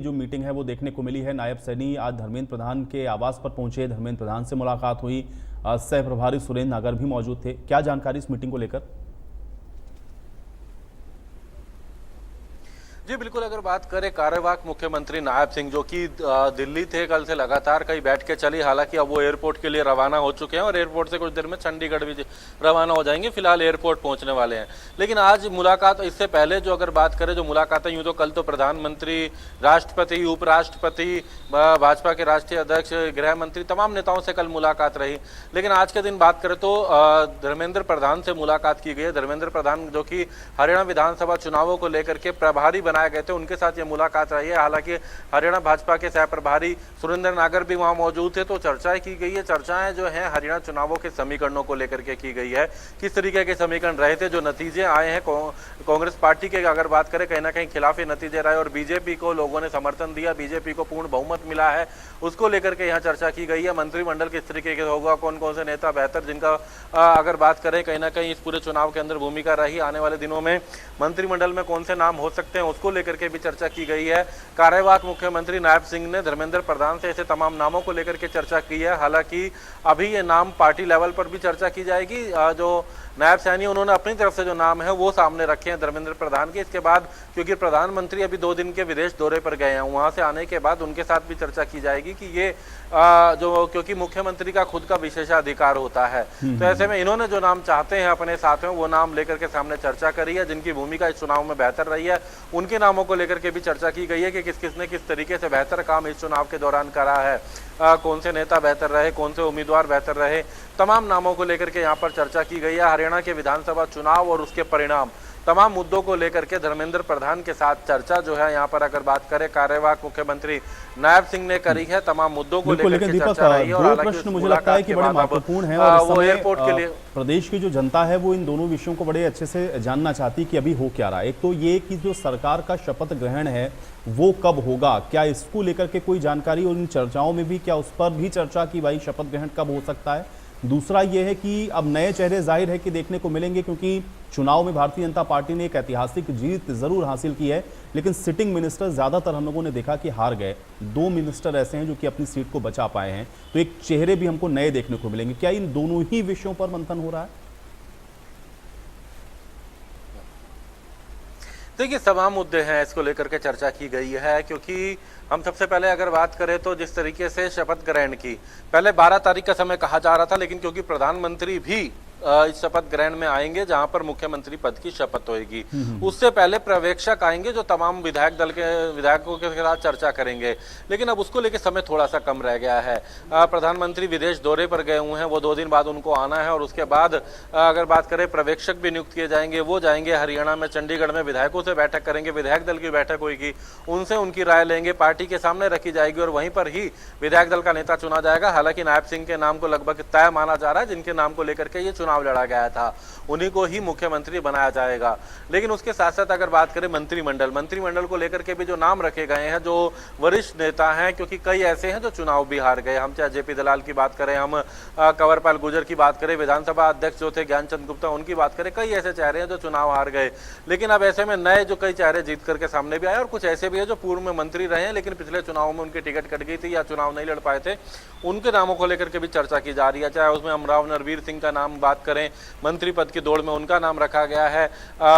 जो मीटिंग है वो देखने को मिली है। नायब सैनी आज धर्मेंद्र प्रधान के आवास पर पहुंचे, धर्मेंद्र प्रधान से मुलाकात हुई, सह प्रभारी सुरेंद्र नागर भी मौजूद थे। क्या जानकारी इस मीटिंग को लेकर? जी बिल्कुल, अगर बात करें कार्यवाहक मुख्यमंत्री नायब सिंह जो कि दिल्ली थे, कल से लगातार कहीं बैठ के चली। हालांकि अब वो एयरपोर्ट के लिए रवाना हो चुके हैं और एयरपोर्ट से कुछ देर में चंडीगढ़ भी रवाना हो जाएंगे। फिलहाल एयरपोर्ट पहुंचने वाले हैं। लेकिन आज मुलाकात, इससे पहले जो अगर बात करें जो मुलाकातें, यूँ तो कल तो प्रधानमंत्री, राष्ट्रपति, उपराष्ट्रपति, भाजपा के राष्ट्रीय अध्यक्ष, गृह मंत्री, तमाम नेताओं से कल मुलाकात रही। लेकिन आज के दिन बात करें तो धर्मेंद्र प्रधान से मुलाकात की गई है। धर्मेंद्र प्रधान जो कि हरियाणा विधानसभा चुनावों को लेकर के प्रभारी बनाए गए थे, उनके साथ ये मुलाकात रही है। हालांकि हरियाणा भाजपा के सह प्रभारी सुरेंद्र नागर भी वहां मौजूद थे। तो चर्चाएं की गई है। चर्चाएं जो हैं हरियाणा चुनावों के समीकरणों को लेकर के की गई है। किस तरीके के समीकरण रहे थे, जो नतीजे आए हैं कांग्रेस पार्टी के अगर बात करें, कहीं ना कहीं खिलाफी नतीजे रहे और बीजेपी को लोगों ने समर्थन दिया, बीजेपी को पूर्ण बहुमत मिला है, उसको लेकर के यहाँ चर्चा की गई है। मंत्रिमंडल किस तरीके के होगा, कौन कौन से नेता बेहतर, जिनका अगर बात करें कहीं ना कहीं इस पूरे चुनाव के अंदर भूमिका रही, आने वाले दिनों में मंत्रिमंडल में कौन से नाम हो सकते हैं, उसको लेकर के भी चर्चा की गई है। कार्यवाहक मुख्यमंत्री नायब सिंह ने धर्मेंद्र प्रधान से ऐसे तमाम नामों को लेकर के चर्चा की है। हालांकि अभी ये नाम पार्टी लेवल पर भी चर्चा की जाएगी। जो नायब सैनी, उन्होंने अपनी तरफ से जो नाम है वो सामने रखे हैं धर्मेंद्र प्रधान के। इसके बाद क्योंकि प्रधानमंत्री अभी 2 दिन के विदेश दौरे पर गए हैं, वहां से आने के बाद उनके साथ भी चर्चा की जाएगी कि ये जो, क्योंकि मुख्यमंत्री का खुद का विशेषाधिकार होता है, तो ऐसे में इन्होंने जो नाम चाहते हैं अपने साथ में, वो नाम लेकर के सामने चर्चा करी है। जिनकी भूमिका इस चुनाव में बेहतर रही है, उनके नामों को लेकर के भी चर्चा की गई है कि किसने किस तरीके से बेहतर काम इस चुनाव के दौरान करा है, कौन से नेता बेहतर रहे, कौन से उम्मीदवार बेहतर रहे, तमाम नामों को लेकर के यहाँ पर चर्चा की गई है। हरियाणा के विधानसभा चुनाव और उसके परिणाम, तमाम मुद्दों को लेकर के धर्मेंद्र प्रधान के साथ चर्चा जो है यहाँ पर अगर बात करें कार्यवाहक मुख्यमंत्री नायब सिंह ने करी है। तमाम मुद्दों को लेकर के चर्चा रही है। और प्रश्न मुझे लगता है कि बड़े महत्वपूर्ण है और वो एयरपोर्ट के लिए प्रदेश की जो जनता है वो इन दोनों विषयों को बड़े अच्छे से जानना चाहती कि अभी हो क्या रहा है। एक तो ये कि जो सरकार का शपथ ग्रहण है वो कब होगा, क्या इसको लेकर के कोई जानकारी, और इन चर्चाओं में भी क्या उस पर भी चर्चा की भाई शपथ ग्रहण कब हो सकता है। दूसरा ये है कि अब नए चेहरे जाहिर है कि देखने को मिलेंगे, क्योंकि चुनाव में भारतीय जनता पार्टी ने एक ऐतिहासिक जीत जरूर हासिल की है, लेकिन सिटिंग मिनिस्टर ज्यादातर हम लोगों ने देखा कि हार गए। 2 मिनिस्टर ऐसे हैं जो कि अपनी सीट को बचा पाए हैं, तो एक चेहरे भी हमको नए देखने को मिलेंगे। क्या इन दोनों ही विषयों पर मंथन हो रहा है? देखिए, तमाम मुद्दे हैं, इसको लेकर के चर्चा की गई है। क्योंकि हम सबसे पहले अगर बात करें तो जिस तरीके से शपथ ग्रहण की, पहले 12 तारीख का समय कहा जा रहा था, लेकिन क्योंकि प्रधानमंत्री भी इस शपथ ग्रहण में आएंगे जहां पर मुख्यमंत्री पद की शपथ होगी, उससे पहले पर्यवेक्षक आएंगे जो तमाम विधायक दल के विधायकों के साथ चर्चा करेंगे। लेकिन अब उसको लेकर समय थोड़ा सा कम रह गया है। प्रधानमंत्री विदेश दौरे पर गए हुए हैं, वो 2 दिन बाद उनको आना है और उसके बाद अगर बात करें पर्यवेक्षक भी नियुक्त किए जाएंगे। वो जाएंगे हरियाणा में, चंडीगढ़ में विधायकों से बैठक करेंगे, विधायक दल की बैठक होगी, उनसे उनकी राय लेंगे, पार्टी के सामने रखी जाएगी और वहीं पर ही विधायक दल का नेता चुना जाएगा। हालांकि नायब सिंह के नाम को लगभग तय माना जा रहा है, जिनके नाम को लेकर के ये चुनाव लड़ा गया था, उन्हीं को ही मुख्यमंत्री बनाया जाएगा। लेकिन उसके साथ साथ अगर बात करें मंत्रिमंडल को लेकर के भी जो नाम रखे गए हैं, जो वरिष्ठ नेता हैं, क्योंकि कई ऐसे हैं जो चुनाव भी हार गए। हम चाहे जेपी दलाल की बात करें, हम कंवरपाल गुर्जर की बात करें, विधानसभा अध्यक्ष जो थे ज्ञानचंद गुप्ता, उनकी बात करें, कई ऐसे चेहरे हैं जो चुनाव हार गए। लेकिन अब ऐसे में नए जो कई चेहरे जीत करके सामने भी आए और कुछ ऐसे भी है जो पूर्व में मंत्री रहे हैं लेकिन पिछले चुनाव में उनकी टिकट कट गई थी या चुनाव नहीं लड़ पाए थे, उनके नामों को लेकर के भी चर्चा की जा रही है। चाहे उसमें हम राव नरवीर सिंह का नाम बात करें, मंत्री पद की दौड़ में उनका नाम रखा गया है,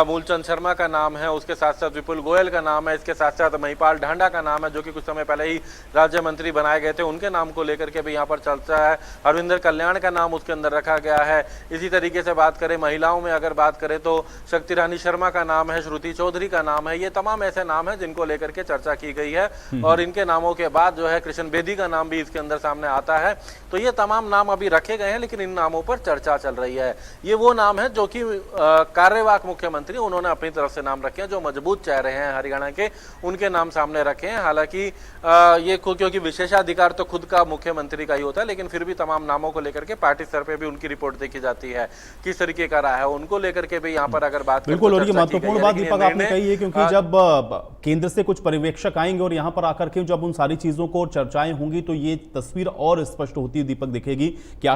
मूलचंद शर्मा का नाम है, उसके साथ साथ विपुल गोयल का नाम है, इसके साथ साथ महिपाल ढांडा का नाम है जो कि कुछ समय पहले ही राज्य मंत्री बनाए गए थे, उनके नाम को लेकर के भी यहाँ पर चर्चा है। हरविंदर कल्याण का नाम उसके अंदर रखा गया है। इसी तरीके से बात करें महिलाओं में अगर बात करें तो शक्ति रानी शर्मा का नाम है, श्रुति चौधरी का नाम है। ये तमाम ऐसे नाम है जिनको लेकर के चर्चा की गई है और इनके नामों के बाद जो है कृष्ण बेदी का नाम भी इसके अंदर सामने आता है। तो ये तमाम नाम अभी रखे गए हैं, लेकिन इन नामों पर चर्चा चल रही है। ये वो नाम है जो कि कार्यवाहक मुख्यमंत्री उन्होंने अपनी तरफ से नाम रखे हैं, जो मजबूत चेहरे हैं हरियाणा के, उनके नाम सामने रखे हैं। हालांकि ये क्योंकि विशेषाधिकार तो खुद का मुख्यमंत्री का ही होता है, लेकिन फिर भी तमाम नामों को लेकर के पार्टी स्तर पे भी उनकी रिपोर्ट देखी जाती है, किस तरीके का रहा है, उनको लेकर के भी यहाँ पर अगर बात बिल्कुल। और ये महत्वपूर्ण बात दीपक आपने कही है, क्योंकि जब केंद्र से कुछ पर्यवेक्षक आएंगे और यहाँ पर आकर के जब उन सारी चीजों को चर्चाएं होंगी तो ये तस्वीर और स्पष्ट होती है दीपक दिखेगी कि